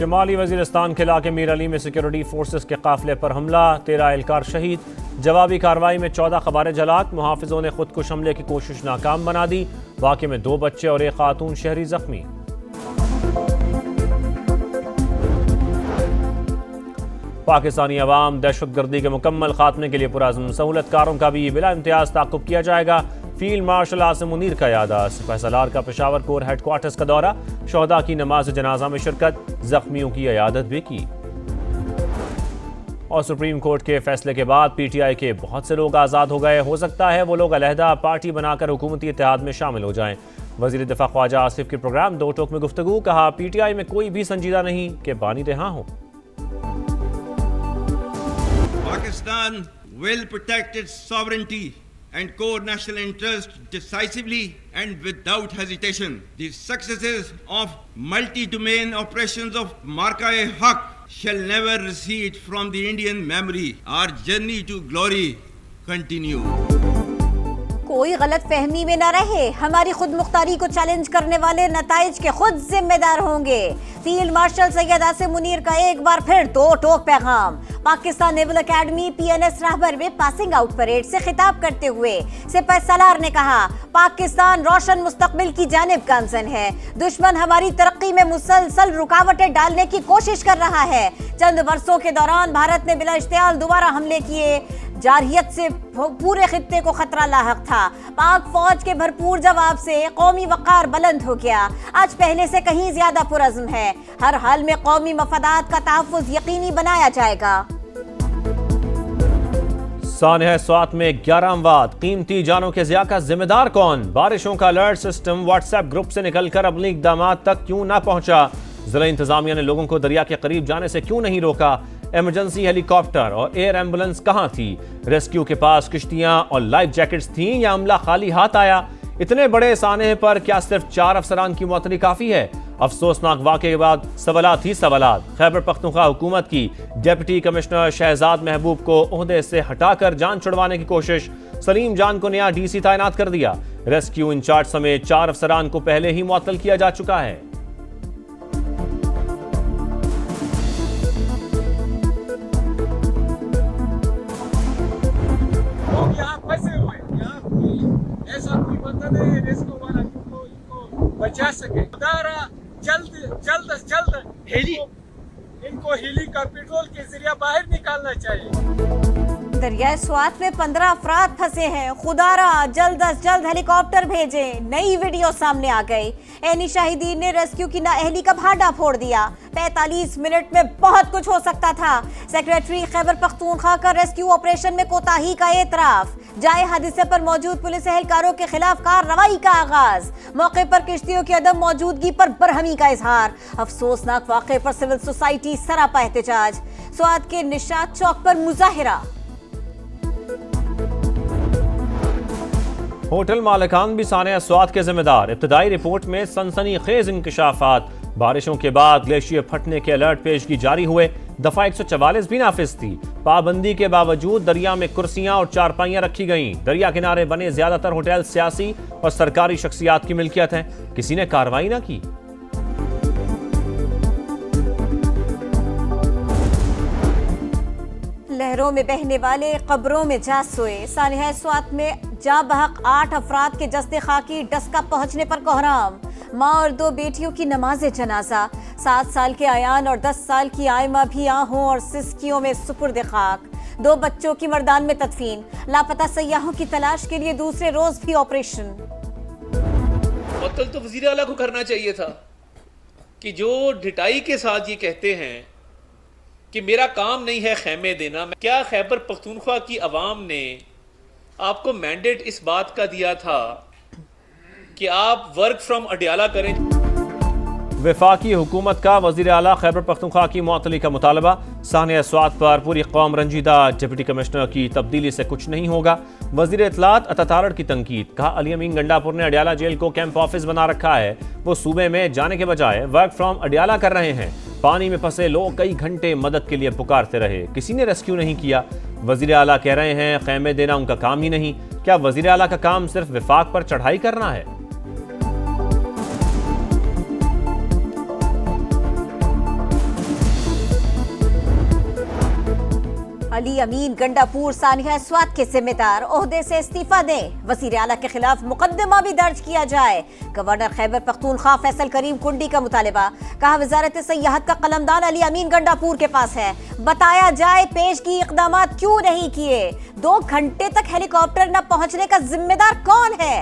शिमाली वजीरिस्तान के इलाके मीर अली में सिक्योरिटी फोर्सेस के काफिले पर हमला, 13 एहलकार शहीद। जवाबी कार्रवाई में 14 ख़बार जलात। मुहाफिजों ने खुदकुश हमले की कोशिश नाकाम बना दी। वाक़े में 2 बच्चे और 1 खातून शहरी जख्मी। पाकिस्तानी अवाम दहशतगर्दी के मुकम्मल खात्मे के लिए पुरअज़्म। सहूलतकारों का भी बिला इम्तियाज़ ताक़ुब किया जाएगा। फील्ड मार्शल आसिम मुनीर का यादा। सिपह सलार का पेशावर कोर हेडक्वार्टर्स का दौरा। शहदा की नमाज जनाजा में शिरकत, जख्मियों की इयादत भी की। और सुप्रीम कोर्ट के फैसले के बाद PTI के बहुत से लोग आज़ाद हो गए। हो सकता है वो लोग अलहदा पार्टी बनाकर हुकूमती इत्तेहाद में शामिल हो जाएं। वज़ीर दिफा ख्वाजा आसिफ के प्रोग्राम दो टोक में गुफ्तगू। कहा PTI में कोई भी संजीदा नहीं कि बानी रिहा हो। Pakistan will protect its sovereignty and core national interest decisively and without hesitation. The successes of multi-domain operations of Marka-e-Haq shall never recede from the Indian memory. Our journey to glory continue. कोई गलत फहमी में न रहे, हमारी खुद मुख्तारी को challenge करने वाले नताइज के खुद जिम्मेदार होंगे। फील्ड मार्शल सैयद आसिम मुनीर का एक बार फिर दो टोक पैगाम। Pakistan naval academy PNS Rahbar में पासिंग आउट परेड से खिताब करते हुए सिपह सलार ने कहा, पाकिस्तान रोशन मुस्तकबिल की जानिब गामजन है। दुश्मन हमारी तरक्की में मुसलसल रुकावटें डालने की कोशिश कर रहा है। चंद वर्षों के दौरान भारत ने बिला इश्तियाल दोबारा हमले किए। जारहियत से पूरे खित्ते को खतरा लाहक था। पाक फौज के भरपूर जवाब से कौमी वक़ार बुलंद हो गया। आज पहले से कहीं ज्यादा पुरअज़्म है। हर हाल में कौमी मफादात का तहफ़्फ़ुज़ यकीनी बनाया जाएगा। सानह स्वात में 11 अमवात। कीमती जानों के ज़िया का जिम्मेदार कौन? बारिशों का अलर्ट सिस्टम व्हाट्सएप ग्रुप से निकलकर अमली इक़दाम तक क्यों ना पहुंचा? जिला इंतजामिया ने लोगों को दरिया के करीब जाने से क्यों नहीं रोका? इमरजेंसी हेलीकॉप्टर और एयर एम्बुलेंस कहां थी? रेस्क्यू के पास किश्तियां और लाइफ जैकेट्स थीं या अमला खाली हाथ आया? इतने बड़े सानहे पर क्या सिर्फ 4 अफसरान की मौतनी काफी है? अफसोसनाक वाक़े के बाद सवालात ही सवालात। खैबर पख्तूनख्वा हुकूमत की डिप्टी कमिश्नर शहजाद महबूब को ओहदे से हटाकर जान छुड़वाने की कोशिश। सलीम जान को नया DC तैनात कर दिया। रेस्क्यू इंचार्ज समेत 4 अफसरान को पहले ही मुअत्तल किया जा चुका है। ऐसा कोई बंदा नहीं है रेस्क्यू वाला इनको बचा सके। जल्द हेली इनको हेलीकॉप्टर के जरिए बाहर निकालना चाहिए। दरियाए स्वात में 15 अफराद फंसे हैं। खुदारा जल्द अज जल्द हेलीकॉप्टर भेजें। नई वीडियो सामने आ गई। एनी शाहिदीन ने रेस्क्यू की नाअहली का भांडा फोड़ दिया। 45 मिनट में बहुत कुछ हो सकता था। सेक्रेटरी खैबर पख्तूनख्वा का रेस्क्यू ऑपरेशन में कोताही का एतराफ। जाए हादसे पर मौजूद पुलिस एहलकारों के खिलाफ कार्रवाई का आगाज। मौके पर किश्तियों की अदम मौजूदगी पर बरहमी का इजहार। अफसोसनाक वाक़े पर सिविल सोसाइटी सरापा एहतजाज। स्वात के निशात चौक पर मुजाहिरा। होटल मालिकान भी सानह स्वात के जिम्मेदार। इब्तदाई रिपोर्ट में सनसनीखेज इंकशाफात। बारिशों के बाद ग्लेशियर फटने के अलर्ट पेशगी जारी हुए। दफा 144 भी नाफिज थी। पाबंदी के बावजूद दरिया में कुर्सियां और चारपाइयां रखी गईं। दरिया किनारे बने ज्यादातर होटल सियासी और सरकारी शख्सियात की मिल्कियत हैं। किसी ने कार्रवाई ना की। लहरों में बहने वाले कब्रों में जा सोए। सानह स्वात में जा बहक 8 अफराद के जस्ते खाकी डस्का पहुंचने पर कोहराम। माँ और 2 बेटियों की नमाज जनाजा। 7 साल के आयान और 10 साल की आयमा भी आहों और सिस्कियों में सुपुर्द खाक। 2 बच्चों की मर्दान में तदफीन। लापता सयाहों की तलाश के लिए दूसरे रोज भी ऑपरेशन। मुअत्तल तो वज़ीर आला को करना चाहिए था कि जो ढिठाई के साथ ये कहते हैं कि मेरा काम नहीं है खैमे देना। क्या खैबर पख्तूनख्वा की आवाम ने आपको मैंडेट इस बात का दिया था कि आप वर्क फ्रॉम अडियाला करें? वफाकी हुकूमत का वज़ीर आला खैबर पख्तूनख्वा की मुअत्तली का मुतालबा। सानह स्वात पर पूरी कौम रंजीदा। डिप्टी कमिश्नर की तब्दीली से कुछ नहीं होगा। वज़ीर इत्तलात अतातारड़ की तनकीद। कहा अली अमीन गंडापुर ने अडियाला जेल को कैंप ऑफिस बना रखा है। वो सूबे में जाने के बजाय वर्क फ्रॉम अडियाला कर रहे हैं। पानी में फंसे लोग कई घंटे मदद के लिए पुकारते रहे, किसी ने रेस्क्यू नहीं किया। वज़ीर आला कह रहे हैं खैमे देना उनका काम ही नहीं। क्या वज़ीर आला का काम सिर्फ विफाक पर चढ़ाई करना है? अली अमीन गंडापुर सानिया स्वात के जिम्मेदार ओहदे से इस्तीफा दें। वजीर आला के खिलाफ मुकदमा भी दर्ज किया जाए। गवर्नर खैबर पख्तूनख्वा फैसल करीम कुंडी का मुतालिबा। कहा वजारत सयाहत का कलमदान अली अमीन गंडापुर के पास है, बताया जाए पेश की इकदाम क्यों नहीं किए। 2 घंटे तक हेलीकॉप्टर न पहुंचने का जिम्मेदार कौन है।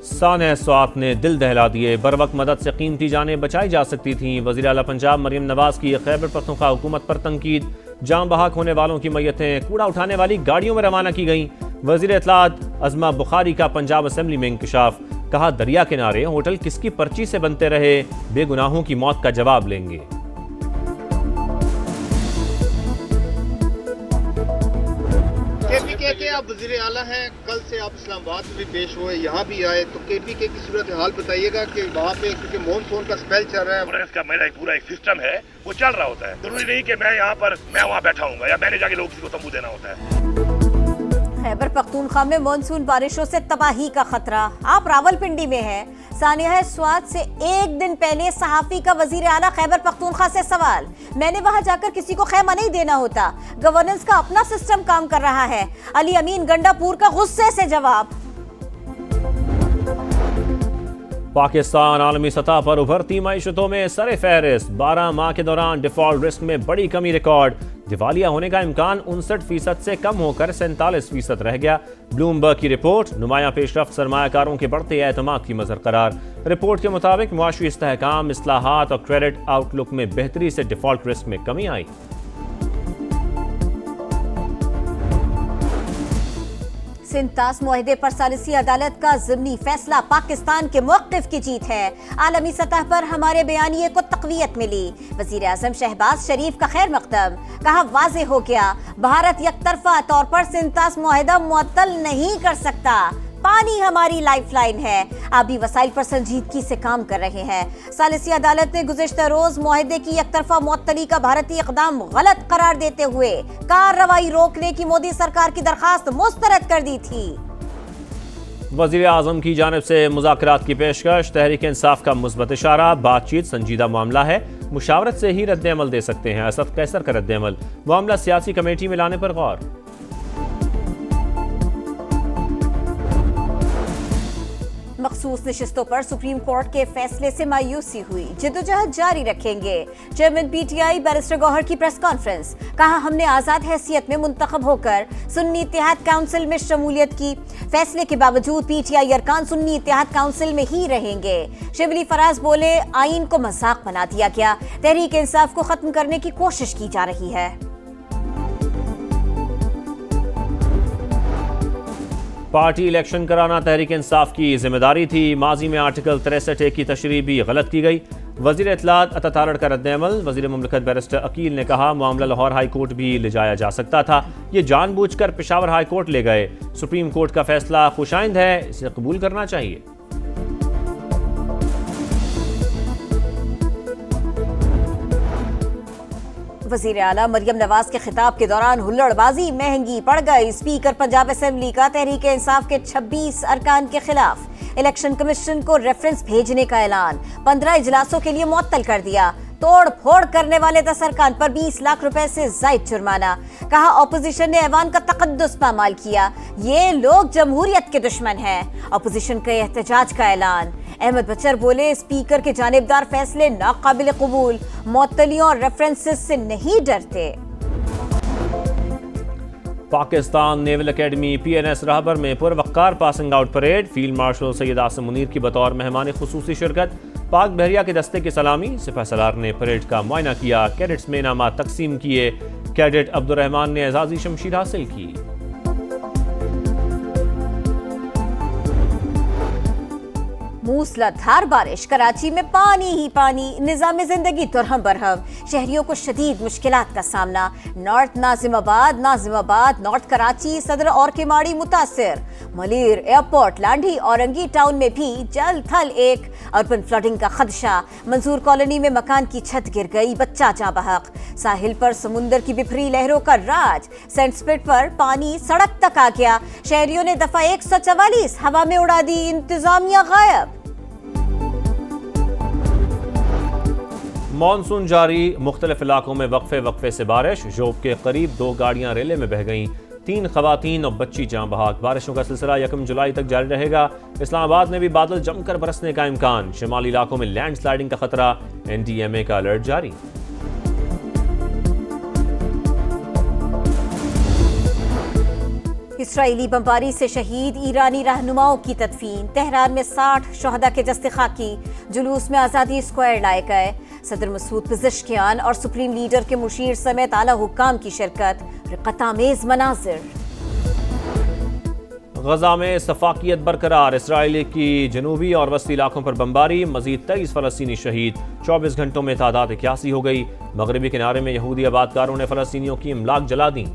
सानिया स्वात ने दिल दहला दिए। बर वक्त मदद से कीमती जानें बचाई जा सकती थीं। वज़ीर आला पंजाब मरियम नवाज की खैबर पख्तूनख्वा हुकूमत पर तनकीद। जाम बहक होने वालों की मैयतें कूड़ा उठाने वाली गाड़ियों में रवाना की गईं। वज़ीर इत्तलात अज़मा बुखारी का पंजाब असम्बली में इंकशाफ। कहा दरिया किनारे होटल किसकी पर्ची से बनते रहे, बेगुनाहों की मौत का जवाब लेंगे। केपीके के आप वज़ीर आला हैं, कल से आप इस्लामाबाद में भी पेश हुए, यहाँ भी आए, तो केपीके की सूरत हाल बताइएगा कि वहाँ पे क्योंकि मानसून का स्पेल चल रहा है। इसका मेरा पूरा एक सिस्टम है, वो चल रहा होता है। जरूरी नहीं कि मैं यहाँ पर मैं वहाँ बैठा हूँ या मैंने जाके लोग किसी को तंबू देना होता है। खैबर पख्तूनख्वा में मानसून बारिशों से तबाही का खतरा। आप रावलपिंडी में हैं। सानिया स्वात से एक दिन पहले सहाफी का वजीर आला खैबर पख्तूनख्वा से सवाल, मैंने वहां जाकर किसी को खैमा नहीं देना होता, गवर्नेंस का अपना सिस्टम काम कर रहा है। अली अमीन गंडापुर का गुस्से से जवाब। पाकिस्तान आलमी सतह पर उभरती मईशतों में सरे फहरिस्त। 12 माह के दौरान डिफॉल्ट रिस्क में बड़ी कमी रिकॉर्ड। दिवालिया होने का इम्कान 59% से कम होकर 47% रह गया। ब्लूमबर्ग की रिपोर्ट। नुमाया पेशरफ्त सरमायाकारों के बढ़ते एतमाद की मजहर करार। रिपोर्ट के मुताबिक मुआशी इस्तेहकाम, इस्लाहात और क्रेडिट आउटलुक में बेहतरी से डिफॉल्ट रिस्क में कमी आई। सिंतास मुआहदे पर सालिसी अदालत का ज़िमनी फैसला पाकिस्तान के मौक़िफ़ की जीत है। आलमी सतह पर हमारे बयानिए को तक़वियत मिली। वज़ीर आज़म शहबाज शरीफ का खैर मक़दम। कहा वाज़ेह हो गया, भारत यकतरफा तौर पर सिंतास मुआहदा मुअत्तल नहीं कर सकता। पानी हमारी लाइफलाइन है। आबी वसाइल पर संजीदगी से काम कर रहे हैं। सालिसी अदालत ने गुज़िश्ता रोज मुआहदे की एकतरफा मुअत्तली का भारतीय इक़दाम गलत करार देते हुए कार्रवाई रोकने की मोदी सरकार की दरखास्त मुस्तरद कर दी थी। वज़ीर आज़म की जानिब से मुज़ाकरात की पेशकश। तहरीक इंसाफ का मुस्बत इशारा। बातचीत संजीदा मामला है, मुशावरत से ही रद्द-ए-अमल दे सकते हैं। असद कैसर का रद्द-ए-अमल, मामला सियासी कमेटी में लाने पर गौर। मखसूस नशिस्तों पर सुप्रीम कोर्ट के फैसले से मायूसी हुई, जिद्दोजहद जारी रखेंगे। चेयरमैन पीटीआई बैरिस्टर गौहर की प्रेस कॉन्फ्रेंस। कहा हमने आजाद हैसियत में मुंतखब होकर सुन्नी इत्तेहाद काउंसिल में शमूलियत की। फैसले के बावजूद पीटीआई अरकान सुन्नी इत्तेहाद काउंसिल में ही रहेंगे। शिवली फराज बोले आइन को मजाक बना दिया गया, तहरीक इंसाफ को खत्म करने की कोशिश की जा रही है। पार्टी इलेक्शन कराना तहरीक इंसाफ की जिम्मेदारी थी। माजी में आर्टिकल 63A की तशरीह भी गलत की गई। वजीर इत्तलात अता तारड़ का रद्द-ए-अमल। वजीर मुमलिकत बैरिस्टर अकील ने कहा मामला लाहौर हाई कोर्ट भी ले जाया जा सकता था, ये जानबूझकर पेशावर हाई कोर्ट ले गए। सुप्रीम कोर्ट का फैसला खुशाइंद है, इसे कबूल करना चाहिए। वज़ीर आला मरियम नवाज के खिताब के दौरान हुल्लड़बाजी महंगी पड़ गई। स्पीकर पंजाब असेंबली का तहरीक इंसाफ के 26 अरकान के खिलाफ इलेक्शन कमीशन को रेफरेंस भेजने का ऐलान। 15 इजलासों के लिए मुअत्तल कर दिया। तोड़ फोड़ करने वाले 10 अरकान पर 20 लाख रुपए से जायद जुर्माना। कहा ऑपोजिशन ने ऐवान का तकद्दुस पामाल किया, ये लोग जमहूरियत के दुश्मन हैं। ऑपोजिशन के एहतजाज का ऐलान। अहमद बचर बोले स्पीकर के जानिबदार फैसले नाकाबिल कबूल, मुअत्तलियों और रेफरेंसेस से नहीं डरते। Pakistan naval academy PNS Rahbar में पुरवक्कार passing out parade. Field marshal Syed Asim Munir की बतौर मेहमान खुसूसी शिरकत। पाक बहरिया के दस्ते की सलामी। सिपह सलार ने परेड का मुआयना किया। कैडेट्स में इनामात तकसीम किए। कैडेट अब्दुर्रहमान ने एजाजी शमशीर हासिल की। मूसलाधार बारिश, कराची में पानी ही पानी, निजाम जिंदगी तुरहम बरहम, शहरियों को शदीद मुश्किलात का सामना। नॉर्थ नाजिमाबाद, नॉर्थ कराची, सदर और केमाड़ी मुतासिर। मलीर, एयरपोर्ट, लांढी, औरंगी टाउन में भी जल थल एक। अर्बन फ्लडिंग का खदशा। मंसूर कॉलोनी में मकान की छत गिर गई, बच्चा जाँ बहक। साहिल पर समुंदर की बिफरी लहरों का राज। सेंट स्पिट पर पानी सड़क तक आ गया। शहरियों ने दफा 144 हवा में उड़ा दी, इंतजामिया गायब। मॉनसून जारी, मुख्तलिफ इलाकों में वक्फे से बारिश। जोब के करीब 2 गाड़ियां रेले में बह गईं, 3 खवातीन और बच्ची जान बहक। बारिशों का सिलसिला 1 जुलाई तक जारी रहेगा। इस्लामाबाद में भी बादल जमकर बरसने का इम्कान। शिमाली इलाकों में लैंडस्लाइडिंग का खतरा, NDMA का अलर्ट जारी। इसराइली बमबारी से शहीद ईरानी रहनुमाओं की तदफीन। तेहरान में 60 शहदा के जस्ते खाकी जुलूस में आज़ादी स्क्वायर लाए गए। सदर मसूद पिज़िश्कियान और सुप्रीम लीडर के मुशीर समेत आला हुक्काम की शिरकत। रिक़्क़त-आमेज़ मनाज़िर। गजा में सफाकियत बरकरार, इसराइल की जनूबी और वस्ती इलाकों पर बमबारी। मजीद 23 फलस्तीनी शहीद, 24 घंटों में तादाद 81 हो गई। मगरबी किनारे में यहूदी आबादकारों ने फलस्तीनियों की इमलाक जला दी।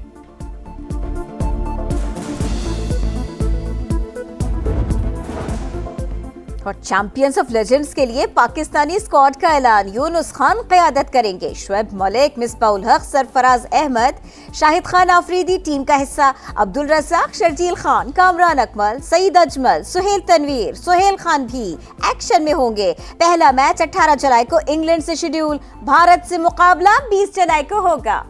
और चैंपियंस ऑफ लेजेंड्स के लिए पाकिस्तानी स्क्वाड का ऐलान। यूनुस खान क़यादत करेंगे। शुएब मलिक, मिसबाउल हक, सरफराज अहमद, शाहिद खान आफरीदी टीम का हिस्सा। अब्दुल रज़ाक, शर्जील खान, कामरान अकमल, सईद अजमल, सुहेल तनवीर, सुहेल खान भी एक्शन में होंगे। पहला मैच 18 जुलाई को इंग्लैंड से शेड्यूल। भारत से मुकाबला 20 जुलाई को होगा।